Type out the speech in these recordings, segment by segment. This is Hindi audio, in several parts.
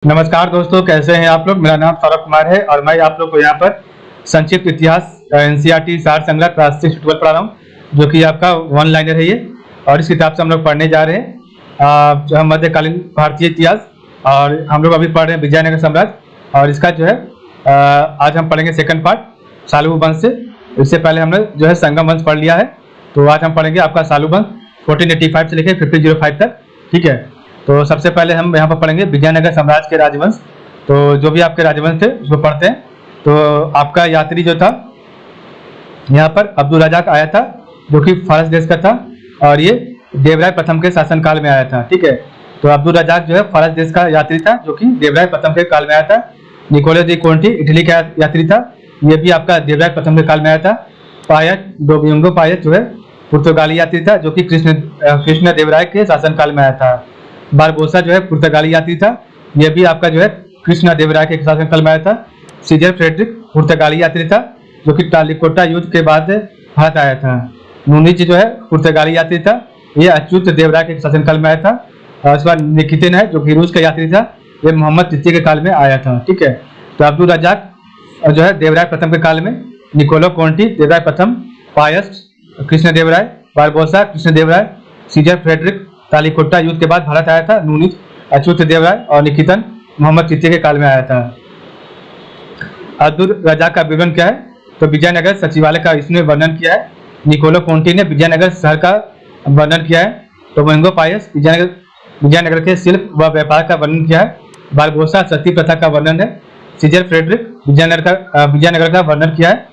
नमस्कार दोस्तों, कैसे हैं आप लोग। मेरा नाम सौरभ कुमार है और मैं आप लोग को यहाँ पर संक्षिप्त इतिहास एनसीईआरटी सार संग्रह क्लास 6 ट्वेल्व पढ़ा रहा हूँ, जो कि आपका वन लाइनर है ये। और इस किताब से हम लोग पढ़ने जा रहे हैं जो है मध्यकालीन भारतीय इतिहास। और हम लोग अभी पढ़ रहे हैं विजयनगर साम्राज्य। और इसका जो है आज हम पढ़ेंगे सेकंड पार्ट सालू वंश से। इससे पहले हमने जो है संगम वंश पढ़ लिया है, तो आज हम पढ़ेंगे आपका सालू वंश 1485 से लेकर 1505 तक। ठीक है, तो सबसे पहले हम यहाँ पर पढ़ेंगे विजयनगर साम्राज्य के राजवंश। तो जो भी आपके राजवंश थे उसको पढ़ते हैं। तो आपका यात्री जो था यहाँ पर अब्दुल रजाक आया था, जो कि फारस देश का था, और ये देवराय प्रथम के शासनकाल में आया था। ठीक है, तो अब्दुल रजाक जो है फारस देश का यात्री था, जो कि देवराय प्रथम के काल में आया था। निकोलो दी कोंटी इटली का यात्री था, ये भी आपका देवराय प्रथम के काल में आया था। पायट डोबिंगो पायट जो है पुर्तगाली यात्री था, जो कि कृष्ण देवराय के शासनकाल में आया था। बारबोसा जो है पुर्तगाली यात्री था, यह भी आपका जो है कृष्ण देवराय के शासनकाल में आया था। सीजर फ्रेडरिक पुर्तगाली यात्री था, जो कि टालिकोटा युद्ध के बाद भारत आया था। नूनिच जो है पुर्तगाली यात्री था, यह अच्युत देवराय के शासनकाल में आया था। और उसके बाद निकितिन है, जो कि रूस का यात्री था, यह मोहम्मद तृतीय के काल में आया था। ठीक है, तो अब्दुल रजाक जो है देवराय प्रथम के काल में, निकोलो कोंटी देवराय प्रथम, Paes Krishna Devaraya, Barbosa Krishna Devaraya, Caesar Frederick Talikota युद्ध के बाद भारत आया था। नूनिच अच्युत देवराय और निकितन मोहम्मद तृतीय के काल में आया था। अब्दुल रजाक का विवरण क्या है, तो विजयनगर सचिवालय का इसने वर्णन किया है। निकोलो कोंटी ने विजयनगर शहर का वर्णन किया है। तो मोइंगो पायस विजयनगर के शिल्प व व्यापार का वर्णन किया है। बारबोसा सती प्रथा का वर्णन है। सीजर फ्रेडरिक विजयनगर का वर्णन किया है।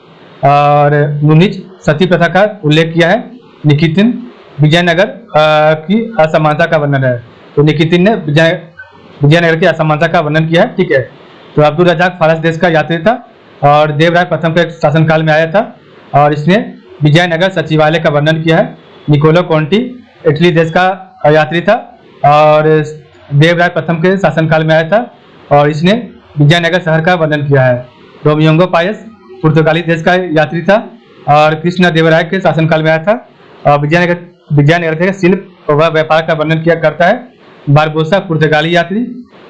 और नूनिच सती प्रथा का उल्लेख किया है। निकितिन विजयनगर की असमानता का वर्णन है। तो निकितिन ने विजयनगर की असमानता का वर्णन किया है। ठीक है, तो अब्दुल रजाक फारस देश का यात्री था और देवराय प्रथम के शासनकाल में आया था, और इसने विजयनगर सचिवालय का वर्णन किया है। निकोलो कोंटी इटली देश का यात्री था और देवराय प्रथम के शासनकाल में आया था, और इसने विजयनगर शहर का वर्णन किया है। डोमिंगो पायस पुर्तगाली देश का यात्री था और कृष्ण देवराय के शासनकाल में आया था, और विजयनगर के शिल्प व व्यापार का वर्णन किया करता है। बारबोसा पुर्तगाली यात्री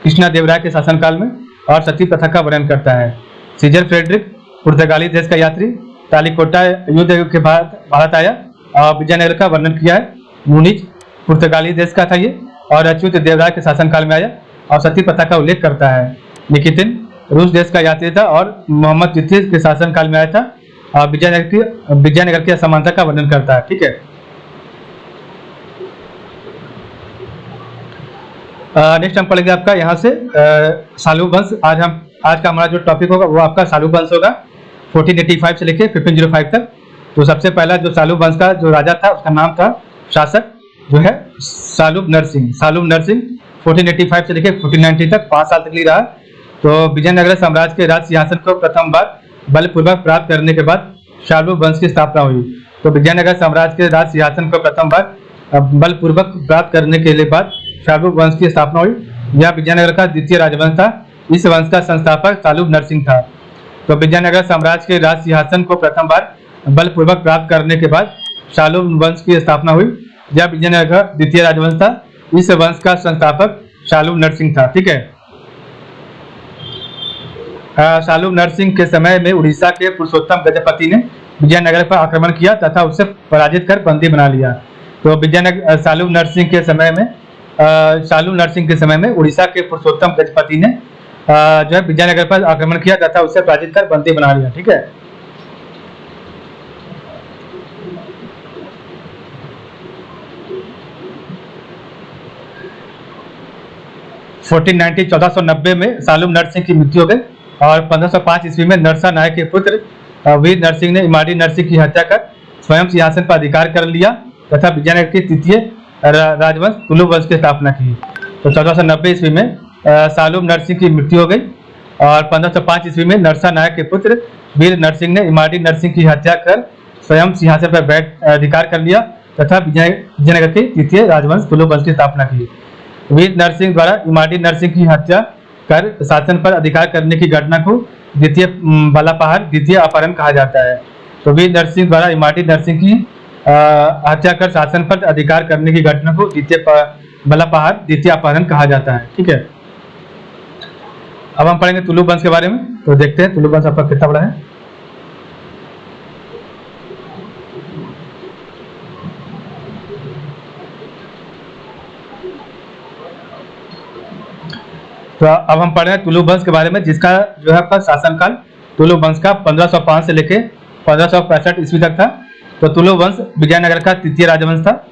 कृष्ण देवराय के शासनकाल में और सती प्रथा का वर्णन करता है। सीजर फ्रेडरिक पुर्तगाली देश का यात्री तालिकोटा युद्ध के बाद भारत आया और विजयनगर का वर्णन किया है। नूनिच पुर्तगाली देश का था ये, और अच्युत देवराय के शासनकाल में आया और सती प्रथा का उल्लेख करता है। निकितिन रूस देश का यात्री था और मोहम्मद तृतीय के शासनकाल में आया था, और विजयनगर की असमानता का वर्णन करता है। ठीक है, नेक्स्ट हम पढ़ेंगे आपका यहाँ से सालू वंश। आज का हमारा जो टॉपिक होगा वो आपका सालू वंश होगा 1485 से लेकर 1505 तक। तो सबसे पहला जो सालू वंश का जो राजा था उसका नाम था, शासक जो है सालूब नरसिंह। 1485 से लेकर 1490 तक 5 साल तक लिए रहा। तो विजयनगर साम्राज्य के राज सिंहासन को प्रथम बार बलपूर्वक प्राप्त करने के बाद सालूब वंश की स्थापना हुई। तो विजयनगर साम्राज्य के राज सिंहासन को प्रथम बार बलपूर्वक प्राप्त करने के बाद सालूब वंश की स्थापना हुई। यह विजयनगर का द्वितीय राजवंश था। इस वंश का संस्थापक सालूब नरसिंह था। तो विजयनगर साम्राज्य के राज सिंहासन को प्रथम बार बलपूर्वक प्राप्त करने के बाद सालूब वंश की स्थापना हुई। यह विजयनगर का द्वितीय राजवंश था। इस वंश का संस्थापक सालूब नरसिंह था। ठीक है, सालूब नरसिंह के समय में उड़ीसा के पुरुषोत्तम गजपति ने विजयनगर पर आक्रमण किया तथा उसे पराजित कर बंदी बना लिया। तो सालूब नरसिंह के समय में उड़ीसा के पुरुषोत्तम गजपति ने जो है विजयनगर पर आक्रमण किया तथा उसे पराजित कर बंदी बना लिया। ठीक है, (1490) 1490 में सालूब नरसिंह की मृत्यु हो गई, और 1505 ईस्वी में नरसा नायक के पुत्र वीर नरसिंह ने इमाड़ी नरसिंह की हत्या कर स्वयं सिंहासन पर अधिकार कर लिया तथा विजयनगर के तृतीय राजवंश तुलु वंश की स्थापना की। तो 1490 ईस्वी में सालूब नरसिंह की मृत्यु हो गई, और 1505 ईस्वी में नरसा नायक के पुत्र वीर नरसिंह ने इमाड़ी नरसिंह की हत्या कर स्वयं सिंहासन पर बैठ अधिकार कर लिया तथा विजयनगर के तृतीय राजवंश तुलु वंश की स्थापना की। वीर नरसिंह द्वारा इमाड़ी नरसिंह की हत्या कर शासन पर अधिकार करने की घटना को द्वितीय बलापहार द्वितीय अपहरण कहा जाता है। तो वीर नरसिंह द्वारा इमाड़ी नरसिंह की हत्या कर शासन पर अधिकार करने की घटना को द्वितीय बलापहार द्वितीय अपहरण कहा जाता है। ठीक है, अब हम पढ़ेंगे तुलु वंश के बारे में। तो देखते हैं तुलु वंश आपका कितना बड़ा है। तो अब हम पढ़ रहे हैं तुलु वंश के बारे में, जिसका जो है आपका शासनकाल तुलु वंश का 1505 से लेके 1565 ईस्वी तक था। तो तुलु वंश विजयनगर का तृतीय राजवंश था।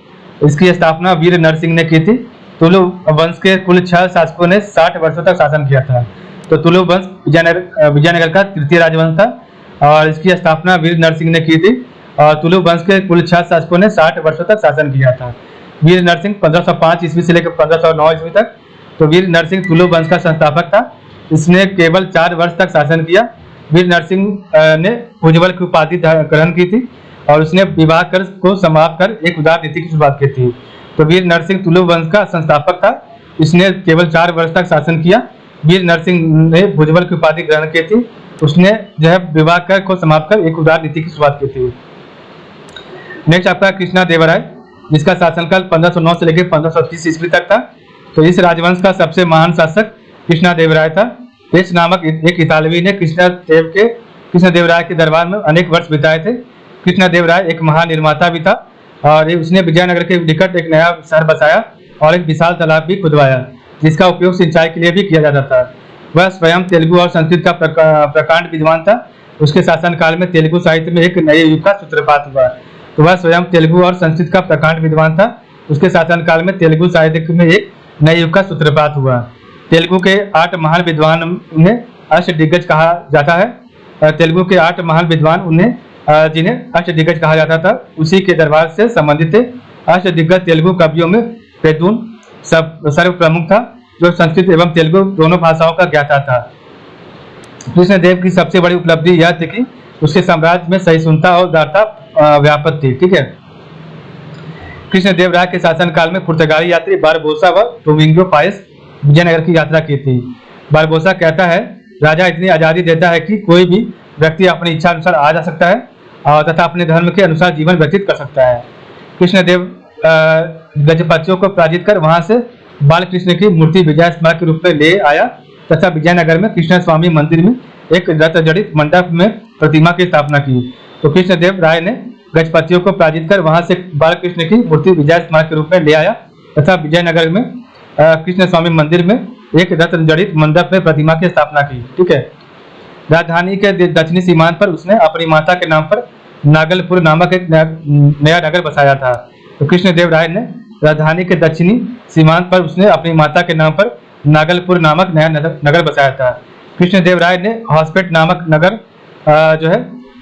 इसकी स्थापना वीर नरसिंह ने की थी। तुलु वंश के कुल 6 शासकों ने 60 वर्षों तक शासन किया था। तो तुलु वंश विजयनगर का तृतीय राजवंश था और इसकी स्थापना वीर नरसिंह ने की थी। और तुलु वंश के कुल 6 शासकों ने 60 वर्षों तक शासन किया था। वीर नरसिंह 1505 ईस्वी से लेकर 1509 ईस्वी तक। तो वीर नरसिंह तुलु वंश का संस्थापक था। इसने केवल 4 वर्ष तक शासन किया। वीर नरसिंह ने भुजबल की उपाधि ग्रहण की थी और उसने विवाह कर को समाप्त कर एक उदार नीति की शुरुआत की थी। तो वीर नरसिंह तुलु वंश का संस्थापक था। इसने केवल 4 वर्ष तक शासन किया। वीर नरसिंह ने भुजबल की उपाधि ग्रहण की थी। उसने जो है विवाह कर को समाप्त कर एक उदार नीति की शुरुआत की थी। नेक्स्ट आपका कृष्णा देवराय, जिसका शासनकाल 1509 से लेकर 1530 ईस्वी तक था। तो इस राजवंश का सबसे महान शासक कृष्णा देवराय था। टेस्ट नामक एक इतालवी ने कृष्ण देवराय के दरबार में अनेक वर्ष बिताए थे। कृष्ण देवराय एक महानिर्माता भी था और उसने विजयनगर के निकट एक नया शहर बसाया और एक विशाल तालाब भी खुदवाया, जिसका उपयोग सिंचाई के लिए भी किया जाता था। वह स्वयं तेलुगु और संस्कृत का प्रकांड विद्वान था। उसके शासनकाल में तेलुगु साहित्य में एक नए युग का सूत्रपात हुआ। तो वह स्वयं तेलुगु और संस्कृत का प्रकांड विद्वान था। उसके शासनकाल में तेलुगु साहित्य में एक नए युग का सूत्रपात हुआ। तेलुगु के 8 महान विद्वान उन्हें अष्टदिग्गज कहा जाता है। तेलुगु के 8 महान विद्वान जिन्हें अष्टदिग्गज कहा जाता था, उसी के दरबार से संबंधित थे। अष्टदिग्गज तेलुगु कवियों में पेदून सर्व प्रमुख था, जो संस्कृत एवं तेलुगु दोनों भाषाओं का ज्ञाता था। कृष्णदेव की सबसे बड़ी उपलब्धि यह थी कि उसके साम्राज्य में सहिष्णुता और उदारता व्यापक थी। ठीक है। कृष्णदेव राय के शासनकाल में पुर्तगाली यात्री बारबोसा व डोमिंगो पायस विजयनगर की यात्रा की थी। बारबोसा कहता है, राजा इतनी आजादी देता है कि कोई भी व्यक्ति अपनी इच्छा अनुसार आ जा सकता है और तथा अपने धर्म के अनुसार जीवन व्यतीत कर सकता है। कृष्णदेव गजपतियों को पराजित कर वहां से बालकृष्ण की मूर्ति विजय स्मारक के रूप में ले आया तथा विजयनगर में कृष्ण स्वामी मंदिर में एक रत्न जड़ित मंडप में प्रतिमा की स्थापना की। तो कृष्णदेव राय ने गजपतियों को पराजित कर वहां से बालकृष्ण की मूर्ति विजय स्मारक के रूप में ले आया तथा विजयनगर में कृष्ण स्वामी मंदिर में एक रत्न जड़ित मंडप में प्रतिमा की स्थापना की। ठीक है। राजधानी के दक्षिणी सीमांत पर उसने अपनी माता के नाम पर नागलपुर नामक एक नया नगर बसाया था। तो कृष्णदेव राय ने राजधानी के दक्षिणी सीमांत पर उसने अपनी माता के नाम पर नागलपुर नामक नया नगर बसाया था। कृष्णदेव राय ने हॉस्पेट नामक नगर जो है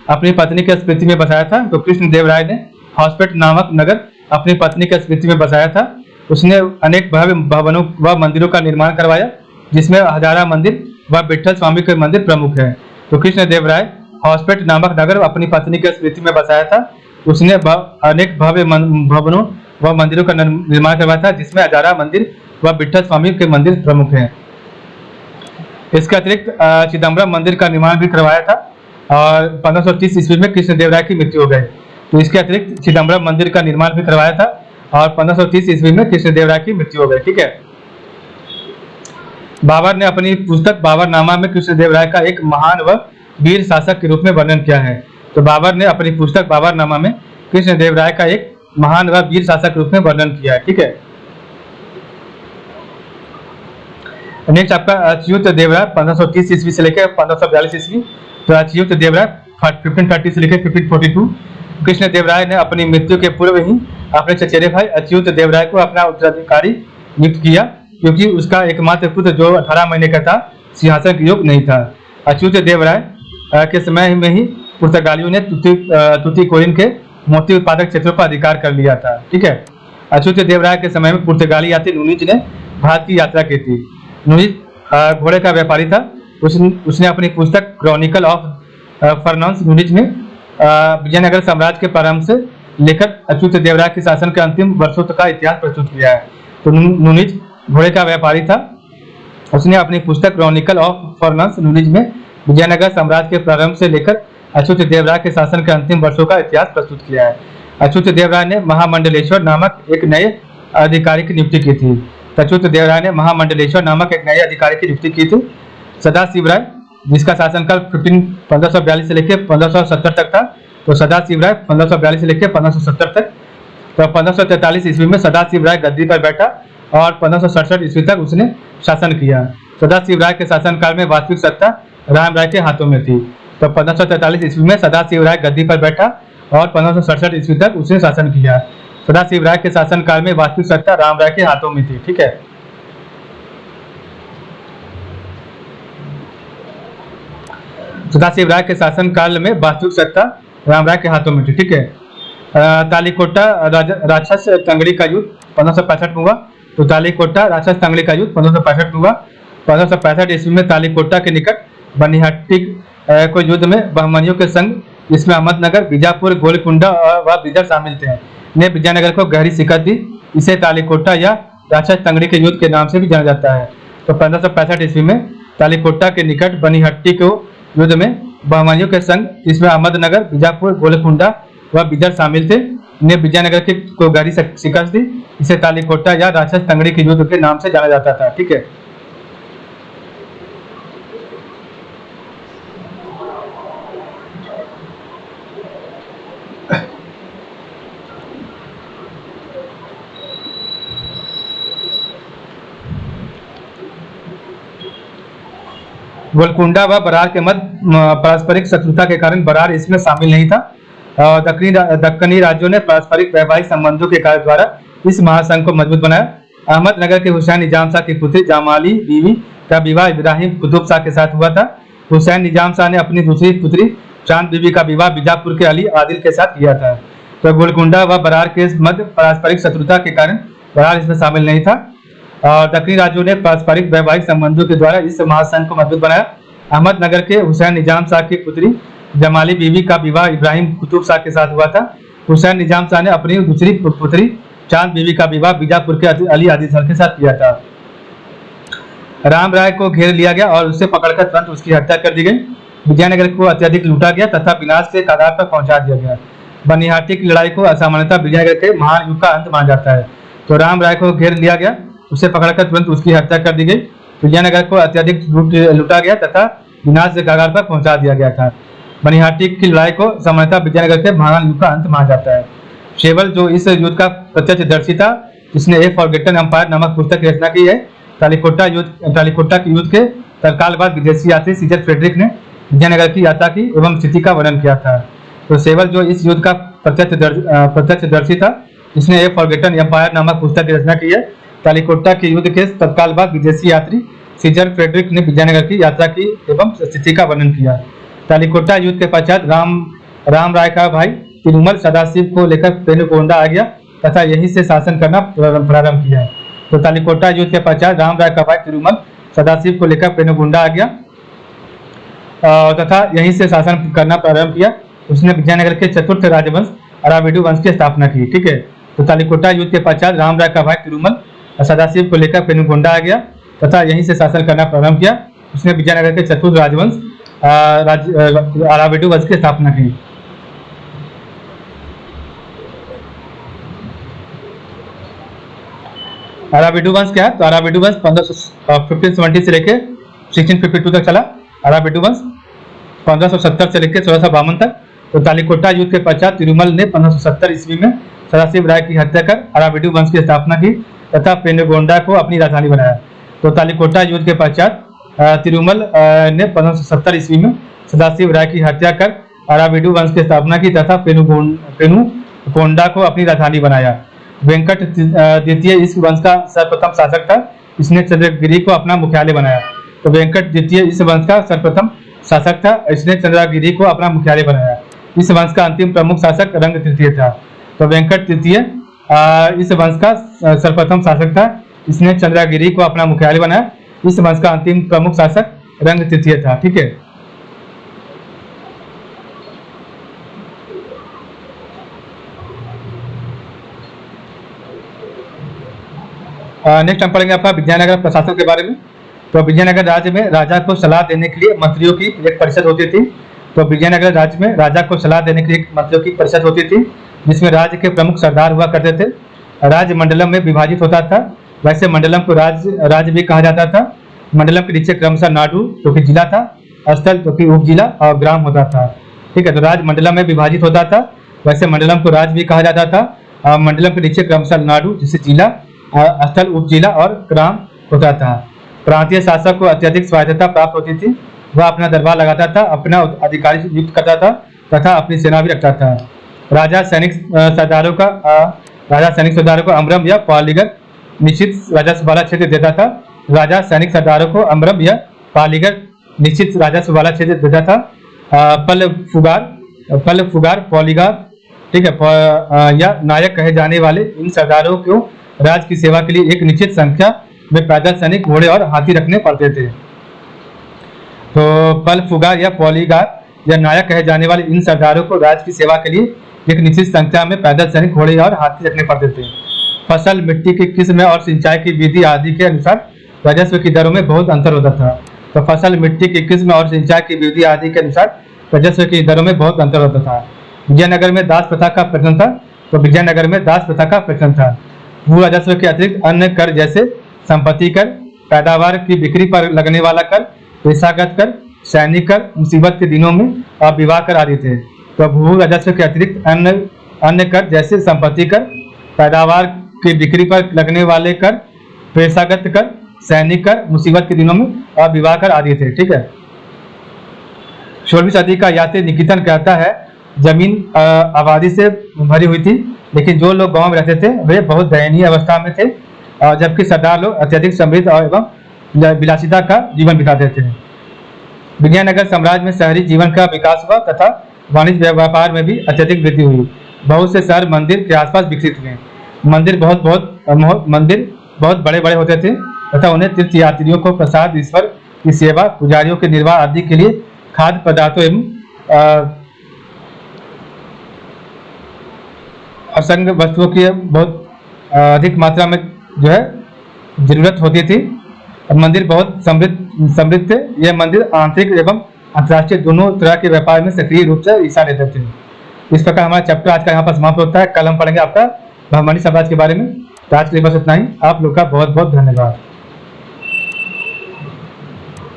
अपनी पत्नी की स्मृति में बसाया था। तो कृष्णदेव राय ने हॉस्पेट नामक नगर अपनी पत्नी की स्मृति में बसाया था। उसने अनेक भव्य भवनों व मंदिरों का निर्माण करवाया, जिसमें हजारा मंदिर व विठल स्वामी के मंदिर प्रमुख है। तो कृष्णदेव राय हॉस्पेट नामक नगर अपनी पत्नी की स्मृति में बसाया था। उसने अनेक भव्य भवनों व मंदिरों का निर्माण करवाया था, जिसमें हजारा मंदिर व विठल स्वामी के मंदिर प्रमुख हैं। इसके अतिरिक्त चिदम्बरम मंदिर का निर्माण भी करवाया था और 1530 ईस्वी में कृष्णदेव राय की मृत्यु हो गई। तो इसके अतिरिक्त चिदम्बरम मंदिर का निर्माण भी करवाया था और 1530 ईस्वी में कृष्णदेव राय की मृत्यु हो गई। ठीक है। बाबर ने अपनी पुस्तक बाबरनामा में कृष्णदेव राय का एक महान व वीर शासक के रूप में वर्णन किया है। तो बाबर ने अपनी पुस्तक बाबरनामा में कृष्णदेव राय का एक महान व वीर शासक के रूप में वर्णन किया है। ठीक है। नेक्स्ट आपका अच्युत देवराय 1530 ईस्वी से लेकर 1542 ईस्वी। तो अच्युत देवराय 1530 से लेकर 1542। कृष्णदेव राय ने अपनी मृत्यु के पूर्व ही अपने चचेरे भाई अच्युत देवराय को अपना उत्तराधिकारी नियुक्त किया, क्योंकि उसका एकमात्र पुत्र जो 18 महीने का था सिंहासन के योग्य नहीं था। अच्युत देवराय के समय में ही पुर्तगालियों ने तुतीकोरिन के मोती उत्पादक क्षेत्रों पर अधिकार कर लिया था। ठीक है। अच्युत देवराय के समय में पुर्तगाली यात्री नुनिज ने भारत की यात्रा की थी। नुनिज घोड़े का व्यापारी था। उसने अपनी पुस्तक क्रॉनिकल ऑफ फर्नांस नुनिज में विजयनगर साम्राज्य के प्रारंभ से लेकर अच्युत देवराय के शासन के अंतिम वर्षों तक का इतिहास प्रस्तुत किया है। तो नुनिज घोड़े का व्यापारी था। उसने अपनी पुस्तक क्रॉनिकल ऑफ फर्नांस नुनिज में विजयनगर साम्राज्य के प्रारंभ से लेकर अच्युत देवराय के शासन के अंतिम वर्षों का इतिहास प्रस्तुत किया है। अच्युत देवराय ने महामंडलेश्वर नामक एक नए अधिकारी की नियुक्ति की थी। अच्युत देवराय ने महामंडलेश्वर नामक एक नए अधिकारी की नियुक्ति की थी। सदाशिव राय, जिसका शासनकाल 1542 से लेकर 1570 तक था। तो सदाशिव राय 1542 से लेकर 1570 तक। तो 1543 ईस्वी में सदाशिव राय गद्दी पर बैठा और 1567 ईस्वी तक उसने शासन किया। सदाशिव राय के शासनकाल में वास्तविक सत्ता राम राय के हाथों में थी। तो 1543 ईस्वी में सदाशिव राय गद्दी पर बैठा और 1567 ईस्वी तक उसने शासन किया। सदाशिव राय के शासनकाल में वास्तविक सत्ता राम राय के हाथों में थी। ठीक है, सदाशिव राय के शासनकाल में वास्तविक सत्ता राम राय के हाथों में थी। ठीक है, तालीकोटा राक्षस तंगड़ी का युद्ध 1565 में हुआ। तो तालीकोटा राक्षस तंगड़ी का युद्ध 1565 में हुआ। 1565 ईस्वी में तालीकोटा के निकट बनिहाटी को युद्ध में बहमनियों के संग, जिसमें अहमदनगर, बीजापुर, गोलकुंडा व बिदर शामिल थे, ने विजयनगर को गहरी शिकस्त दी। इसे तालीकोटा या राक्षस तंगड़ी के युद्ध के नाम से भी जाना जाता है। तो 1565 ईस्वी में तालीकोटा के निकट बनिहाटी को युद्ध में बहमनियों के संग, जिसमें अहमदनगर, बीजापुर, गोलकुंडा व बिदर शामिल थे, ने विजयनगर के को गहरी शिकस्त दी। इसे तालीकोटा या राक्षस तंगड़ी के युद्ध के नाम से जाना जाता था। ठीक है, गोलकुंडा व बरार के मध्य पारस्परिक शत्रुता के कारण बरार इसमें शामिल नहीं था। दक्कनी राज्यों ने पारस्परिक वैवाहिक संबंधों के कार्य द्वारा इस महासंघ को मजबूत बनाया। अहमदनगर के हुसैन निजाम शाह की पुत्री जामाली बीवी का विवाह इब्राहिम कुतुब शाह के साथ हुआ था। हुसैन निजाम शाह ने अपनी दूसरी पुत्री चांद बीवी का विवाह बीजापुर के अली आदिल के साथ किया था। तो गोलकुंडा व बरार के मध्य पारस्परिक शत्रुता के कारण बरार इसमें शामिल नहीं था। दक्षिणी राज्यों ने पारस्परिक वैवाहिक संबंधों के द्वारा इस महासंघ को मजबूत बनाया। अहमदनगर के हुसैन निजाम शाह की पुत्री जमाली बीवी का विवाह इब्राहिम कुतुब शाह के साथ हुआ था। हुसैन निजाम शाह ने अपनी दूसरी पुत्री चांद बीवी का विवाह बीजापुर के अली आदिल शाह के साथ किया था। राम राय को घेर लिया गया और उसे पकड़कर तुरंत उसकी हत्या कर दी गई। विजयनगर को अत्यधिक लूटा गया तथा विनाश के कगार पर पहुंचा दिया गया। बनिहाटी की लड़ाई को असामान्यतः विजयनगर के महान युग का अंत माना जाता है। तो राम राय को घेर लिया गया, उसे पकड़कर तुरंत उसकी हत्या कर दी गई। विजयनगर को अत्यधिक लूटा गया तथा विनाश के कगार पर पहुंचा दिया गया था। बनिहाटी की लड़ाई को सामान्यतः विजयनगर के महान युग का अंत माना जाता है। शेवल, जो इस युद्ध का प्रत्यक्षदर्शी था, जिसने ए फॉरगेटन एम्पायर नामक पुस्तक की रचना की है। तालीकोटा के युद्ध के तत्काल बाद विदेशी यात्री सीजर फ्रेडरिक ने विजयनगर की यात्रा की एवं स्थिति का वर्णन किया था। तो शेवल, जो इस युद्ध का प्रत्यक्षदर्शी था, जिसने ए फॉरगेटन एम्पायर नामक पुस्तक की रचना की है। तालीकोटा के युद्ध के तत्काल बाद विदेशी यात्री सीजर फ्रेडरिक ने विजयनगर की यात्रा की एवं स्थिति का वर्णन किया। तालीकोटा युद्ध के पश्चात राम राय का भाई तिरुमल सदाशिव को लेकर पेनुगोंडा आ गया तथा यहीं से शासन करना प्रारंभ किया। तो तालीकोटा युद्ध के पश्चात राम राय का भाई तिरुमल सदाशिव को लेकर पेनुगोंडा आ गया तथा यहीं से शासन करना प्रारंभ किया। उसने विजयनगर के चतुर्थ राजवंश अराविडु वंश की स्थापना की। ठीक है, तो तालीकोटा युद्ध के पश्चात राम राय का भाई तिरुमल सदाशिव को लेकर पेनुगोंडा आ गया तथा यहीं से शासन करना प्रारंभ किया। उसने विजयनगर के चतुर्थ राजवंश अराविडु वंश की स्थापना की। अराविडु वंश क्या है? तो अराविडु वंश 1570 से लेकर 1652 तक चला। अराविडु वंश 1570 से लेकर 1652 तक। तो तालीकोटा युद्ध के पश्चात तिरुमल ने 1570 ईस्वी में सदाशिव राय की हत्या कर अराविडु वंश की स्थापना की तथा पेनुगोंडा को अपनी राजधानी बनाया। तो तालीकोटा युद्ध के पश्चात तिरुमल ने 1570 ईस्वी में सदाशिव राय की हत्या कर अराविडु वंश की स्थापना की तथा पेनुगोंडा को अपनी राजधानी बनाया। वेंकट द्वितीय इस वंश का सर्वप्रथम शासक था। इसने चंद्रगिरी को अपना मुख्यालय बनाया। तो वेंकट द्वितीय इस वंश का सर्वप्रथम शासक था। इसने चंद्रगिरी को अपना मुख्यालय बनाया। इस वंश का अंतिम प्रमुख शासक रंग तृतीय था। तो वेंकट तृतीय इस वंश का सर्वप्रथम शासक था। इसने चंद्रगिरी को अपना मुख्यालय बनाया। इस वंश का अंतिम प्रमुख शासक रंग तृतीय था। ठीक है, नेक्स्ट हम पढ़ेंगे आपका विजयनगर प्रशासन के बारे में। तो विजयनगर राज्य में राजा को सलाह देने के लिए मंत्रियों की एक परिषद होती थी। तो विजयनगर राज्य में राजा को सलाह देने के लिए मंत्रियों की परिषद होती थी, जिसमें राज्य के प्रमुख सरदार हुआ करते थे। राज्य मंडलम में विभाजित होता था। वैसे मंडलम को राज्य भी कहा जाता था। मंडलम के नीचे क्रमशः नाडु जो कि जिला था, स्थल जो कि उप जिला और ग्राम होता था। ठीक है, तो राज्य मंडलम में विभाजित होता था। वैसे मंडलम को राज्य भी कहा जाता था। मंडलम के नीचे क्रमशः नाडु जिसे जिला, स्थल उप जिला और ग्राम होता था। प्रांतीय शासक को अत्यधिक स्वायत्तता प्राप्त होती थी। वह अपना दरबार लगाता था, अपना अधिकारी नियुक्त करता था तथा अपनी सेना भी रखता था। राजा सैनिक सरदारों को अमरम या पालीगढ़ निश्चित राजस्व वाला क्षेत्र देता था। राजा सैनिक सरदारों को अमरम या पालीगढ़ निश्चित राजस्व वाला क्षेत्र देता था। पल फुगार पॉलीगार, ठीक है, या नायक कहे जाने वाले इन सरदारों को राज्य की सेवा के लिए एक निश्चित संख्या में पैदल सैनिक, घोड़े और हाथी रखने पड़ते थे। तो पल फुगार या पॉलीगार या नायक कहे जाने वाले इन सरदारों को राज्य की सेवा के लिए एक निश्चित संख्या में पैदल सैनिक, घोड़े और हाथी रखने पड़ते थे। फसल, मिट्टी की किस्म और सिंचाई की विधि आदि के अनुसार राजस्व की दरों में बहुत अंतर होता था। तो फसल, मिट्टी की किस्म और सिंचाई की विधि आदि के अनुसार राजस्व की दरों में बहुत अंतर होता था। विजयनगर में दास प्रथा का प्रचलन था। तो विजयनगर में दास प्रथा का प्रचलन था। भू राजस्व के अतिरिक्त अन्य कर जैसे संपत्ति कर, पैदावार की बिक्री पर लगने वाला कर, पेशागत कर, सैनिक कर, मुसीबत के दिनों में और विवाह कर आदि थे। तो भू राजस्व के अतिरिक्त अन्य कर जैसे संपत्ति कर, पैदावार की बिक्री पर लगने वाले कर, पेशागत कर, सैनिक कर, मुसीबत के दिनों में और विवाह कर आदि थे। ठीक है, 16वीं सदी का यात्री निकेतन कहता है जमीन आबादी से भरी हुई थी, लेकिन जो लोग गांव में रहते थे वे बहुत दयनीय अवस्था में थे, जबकि सरदार लोग अत्यधिक समृद्ध और एवं विलासिता का जीवन बिताते थे। विजयनगर साम्राज्य में शहरी जीवन का विकास हुआ तथा वाणिज्य व्यापार में भी अत्यधिक वृद्धि हुई। बहुत से शहर मंदिर के आसपास विकसित हुए। मंदिर बहुत बड़े बड़े होते थे तथा उन्हें तीर्थ यात्रियों को प्रसाद, ईश्वर की सेवा, पुजारियों के निर्वाह आदि के लिए खाद्य पदार्थों एवं असंग वस्तुओं की बहुत अधिक मात्रा में जो है जरूरत होती थी। मंदिर बहुत समृद्ध थे। यह मंदिर आंतरिक एवं अंतर्राष्ट्रीय दोनों तरह के व्यापार में सक्रिय रूप से हिस्सा लेते थे। इस प्रकार हमारा चैप्टर आज का यहाँ पर समाप्त होता है। कल हम पढ़ेंगे आपका बहमनी साम्राज्य के बारे में। तो आज के लिए बस इतना ही। आप लोग का बहुत बहुत धन्यवाद।